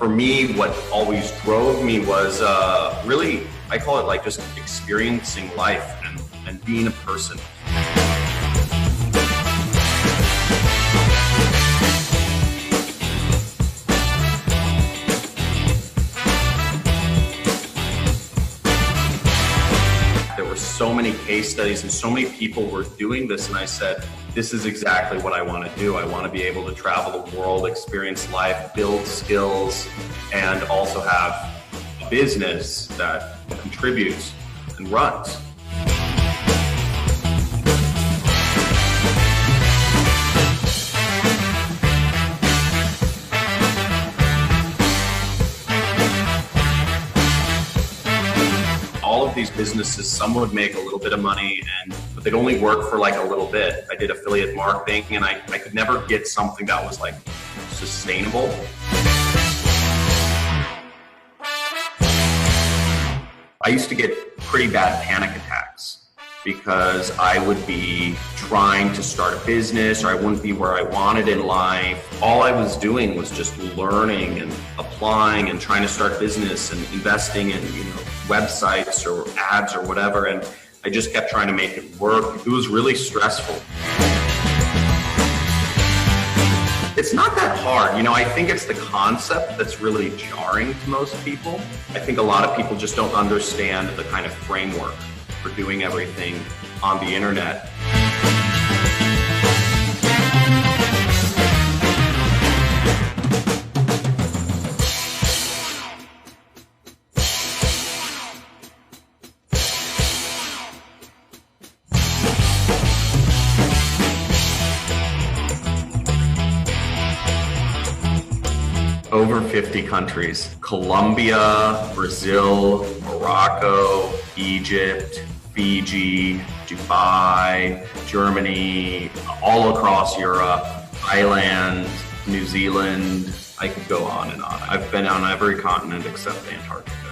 For me, what always drove me was really, I call it like just experiencing life and being a person. There were so many case studies and so many people were doing this, and I said, this is exactly what I want to do. I want to be able to travel the world, experience life, build skills, and also have a business that contributes and runs. All of these businesses, some would make a little bit of money, but they'd only work for like a little bit. I did affiliate marketing, and I could never get something that was like sustainable. I used to get pretty bad panic attacks because I would be trying to start a business, or I wouldn't be where I wanted in life. All I was doing was just learning and applying and trying to start business and investing in, websites or ads or whatever. And I just kept trying to make it work. It was really stressful. It's not that hard. I think it's the concept that's really jarring to most people. I think a lot of people just don't understand the kind of framework for doing everything on the internet. Over 50 countries: Colombia, Brazil, Morocco, Egypt, Fiji, Dubai, Germany, all across Europe, Thailand, New Zealand. I could go on and on. I've been on every continent except Antarctica.